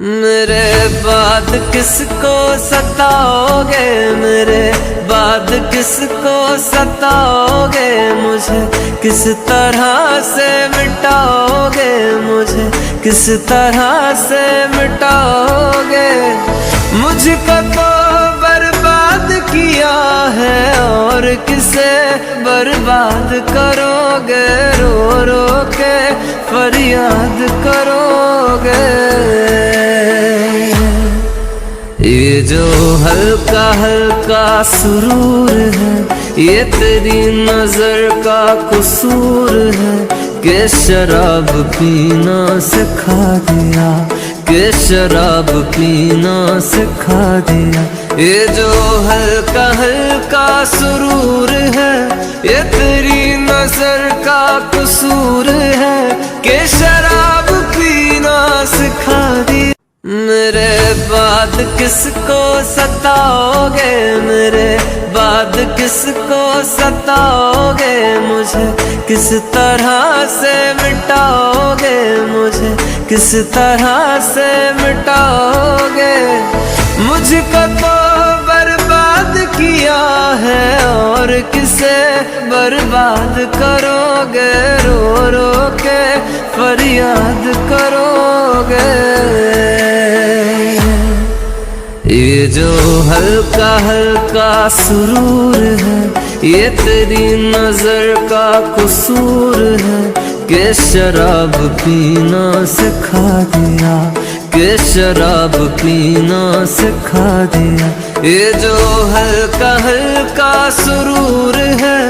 मेरे बाद किसको सताओगे, मेरे बाद किसको सताओगे, मुझे किस तरह से मिटाओगे, मुझे किस तरह से मिटाओगे। मुझको तो बर्बाद किया है और किसे बर्बाद करोगे, रो रो के फरियाद करोगे। ये जो हल्का हल्का सुरूर है, ये तेरी नजर का कसूर है कि शराब पीना सिखा दिया, कि शराब पीना सिखा दिया। ये जो हल्का हल्का सुरूर है, ये तेरी नजर का कसूर है कि शराब पीना सिखा दिया। मेरे बाद किसको सताओगे, मेरे बाद किसको सताओगे, मुझे किस तरह से मिटाओगे, मुझे किस तरह से मिटाओगे। मुझको तो बर्बाद किया है और किसे बर्बाद करोगे, रो रो के फरियाद करोगे। ये जो हल्का हल्का सुरूर है, ये तेरी नजर का कसूर है कि शराब पीना सिखा दिया, कि शराब पीना सिखा दिया। ये जो हल्का हल्का सुरूर है,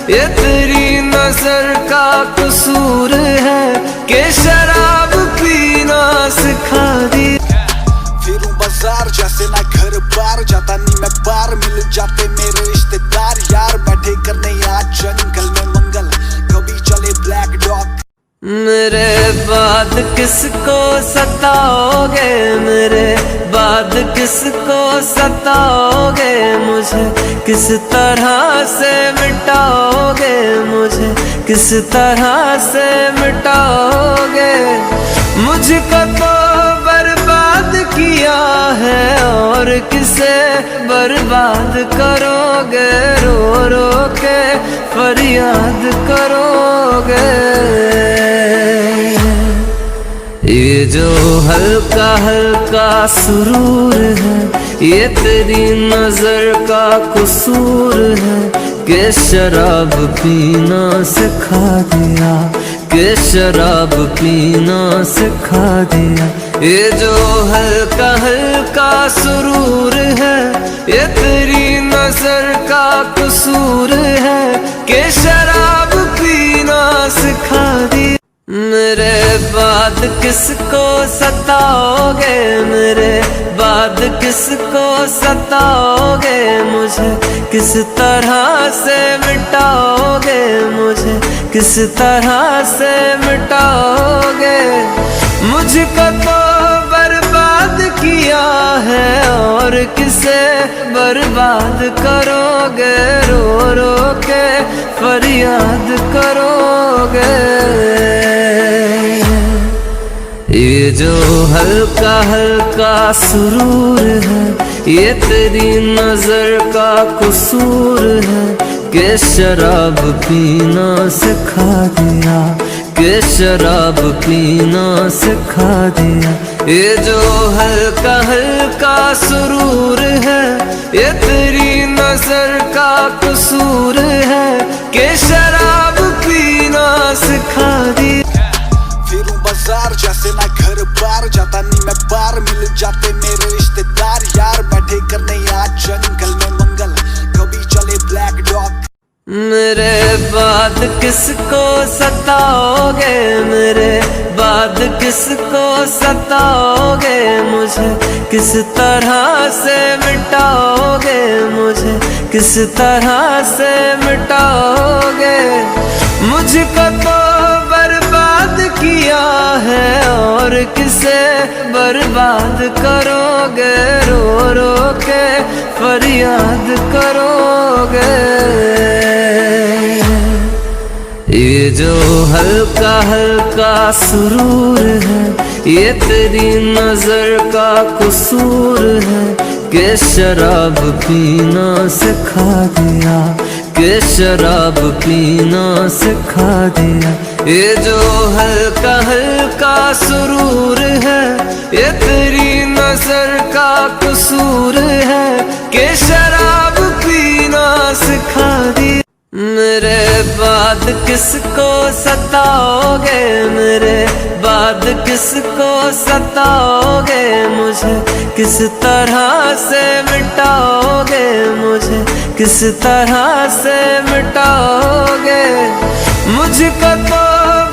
ये तेरी नजर का कसूर है कि शराब पीना सिखा दिया। फिरूं बाजार जैसे ना घर बार, जाता नहीं मैं बार, मिल जाते मेरे रिश्तेदार यार। बैठे करने आज जंगल में मंगल, कभी चले ब्लैक डॉग। मेरे बाद किसको सताओगे, मेरे बाद किसको सताओगे, मुझे किस तरह से मिटाओगे, मुझे किस तरह से मिटाओगे। मुझको तो बर्बाद किया है और किसे बर्बाद करोगे, रो रो के फरियाद करोगे। ये जो हल्का हल्का सुरूर है, ये तेरी नजर का कसूर है कि शराब पीना सिखा दिया, कि शराब पीना सिखा दिया। ये जो हल्का हल्का सुरूर है, ये तेरी नजर का कसूर है कि शराब पीना सिखा दिया। मेरे बाद किसको सताओगे, मेरे बाद किसको सताओगे, मुझे किस तरह से मिटाओगे, मुझे किस तरह से मिटाओगे। मुझको तो बर्बाद किया है और किसे बर्बाद करोगे, रो रो के फरियाद करोगे। ये जो हल्का हल्का सुरूर है, ये तेरी नजर का कसूर है कि शराब पीना सिखा दिया, कि शराब पीना सिखा दिया। ये जो हल्का हल्का सुरूर है, ये तेरी नजर का कसूर है कि शराब पीना सिखा दिया। फिरूं बाजार जैसे ना घर बार, जाता नहीं मैं बार, मिल जाते मेरे रिश्तेदार यार। बैठे करने आज जंगल में मंगल, कभी चले ब्लैक डॉग। मेरे बाद किसको सताओगे, मेरे बाद किसको सताओगे, मुझे किस तरह से मिटाओगे, मुझे किस तरह से मिटाओगे। मुझको तो बर्बाद किया है और किसे बर्बाद करोगे, रो रो के फरियाद करोगे। ये जो हल्का हल्का सुरूर है, ये तेरी नजर का कसूर है कि शराब पीना सिखा दिया, कि शराब पीना सिखा दिया। ये जो हल्का हल्का सुरूर है, ये तेरी नजर का कसूर है कि शराब पीना सिखा दिया। मेरे बाद किसको सताओगे, मेरे बाद किसको सताओगे, मुझे किस तरह से मिटाओगे, मुझे किस तरह से मिटाओगे। मुझको तो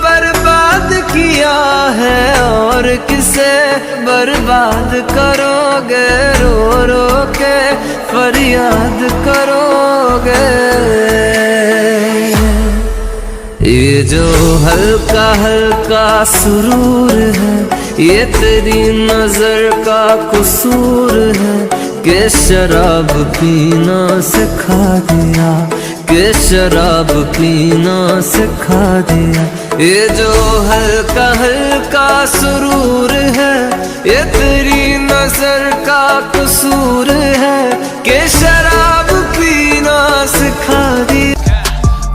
बर्बाद किया है और किसे बर्बाद करोगे, रो रो के फरियाद करोगे। ये जो हल्का हल्का सुरूर है, ये तेरी नजर का कसूर है कि शराब पीना सिखा दिया, कि शराब पीना सिखा दिया। ये जो हल्का हल्का सुरूर है, ये तेरी नजर का कसूर है कि शराब पीना सिखा दिया।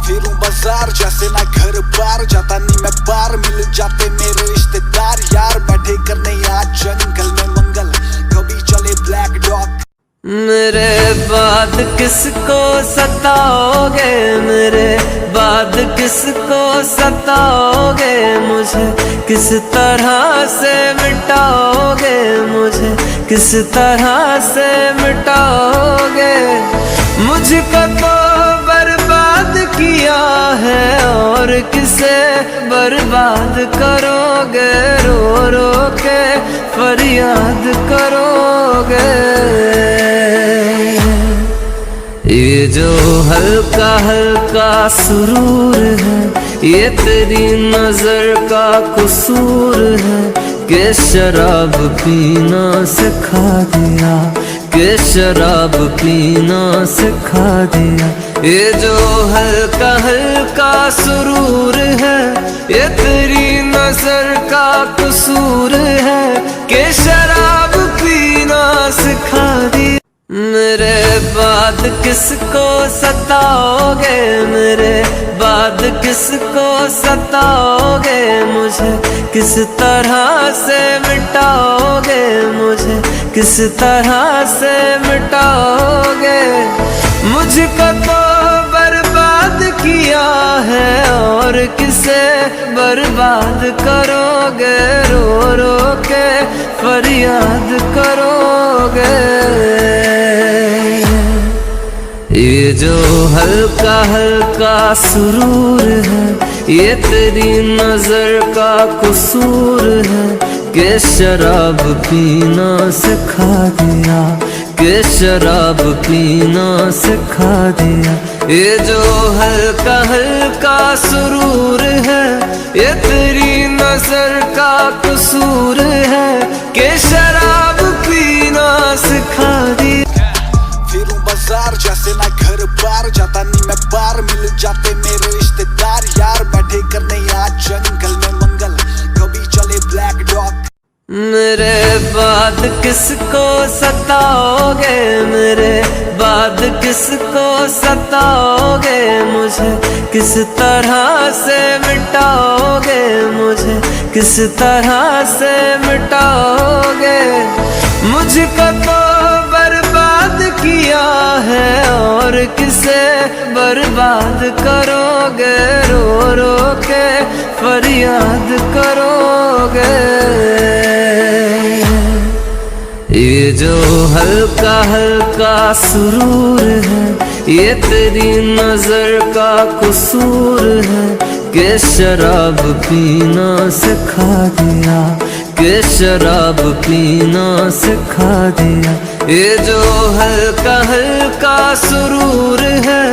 फिरूं बाजार जैसे ना घर बार, जाता नहीं मैं बार, मिल जाते मेरे रिश्तेदार यार। बैठे करने आज जंगल में मंगल, कभी चले ब्लैक डॉग। मेरे बाद किसको सताओगे, मेरे बाद किसको सताओगे, मुझे किस तरह से मिटाओगे, मुझे किस तरह से मिटाओगे। मुझको तो बर्बाद किया है और किसे बर्बाद करोगे, रो रो के फरियाद करोगे। ये जो हल्का हल्का सुरूर है, ये तेरी नजर का कसूर है कि शराब पीना सिखा दिया, कि शराब पीना सिखा दिया। ये जो हल्का हल्का सुरूर है, ये तेरी नजर का कसूर है कि शराब पीना सिखा दिया। मेरे बाद किसको सताओगे, मेरे बाद किसको सताओगे, मुझे किस तरह से मिटाओगे, मुझे किस तरह से मिटाओगे। मुझको तो बर्बाद किया है और किसे बर्बाद करोगे, रो रो के फरियाद करोगे। ये जो हल्का हल्का सुरूर है, ये तेरी नजर का कसूर है कि शराब पीना सिखा दिया, कि शराब पीना सिखा दिया। ये जो हल्का हल्का सुरूर है, ये तेरी नजर का कसूर है कि शराब पीना सिखा दिया। फिरूं बाजार जैसे ना घर बार, जाता नहीं मैं बार, मिल जाते मेरे रिश्तेदार यार। बैठे करने आज जंगल में मंगल, कभी चले ब्लैक डॉग। मेरे बाद किसको सताओगे, मेरे बाद किसको सताओगे, मुझे किस तरह से मिटाओगे, मुझे किस तरह से मिटाओगे। मुझको तो बर्बाद किया है और किसे बर्बाद करोगे, रो रो के फरियाद करोगे। ये जो हल्का हल्का सुरूर है, ये तेरी नजर का कसूर है कि शराब पीना सिखा दिया, कि शराब पीना सिखा दिया। ये जो हल्का हल्का सुरूर है,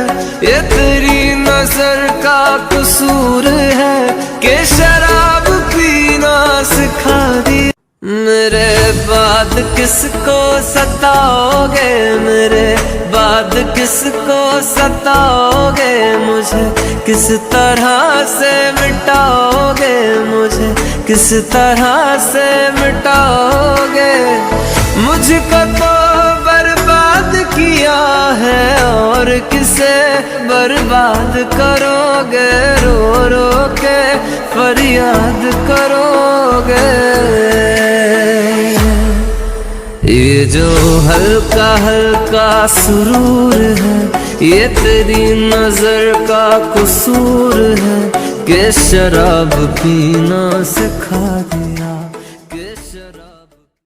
ये तेरी नजर का कसूर है कि शराब पीना सिखा दिया। मेरे बाद किसको सताओगे, मेरे बाद किसको सताओगे, मुझे किस तरह से मिटाओगे, मुझे किस तरह से मिटाओगे। मुझको तो बर्बाद किया है और किसे बर्बाद करोगे, रो रो के फरियाद करोगे। ये जो हल्का हल्का सुरूर है, ये तेरी नजर का कसूर है कि शराब पीना सिखा दिया।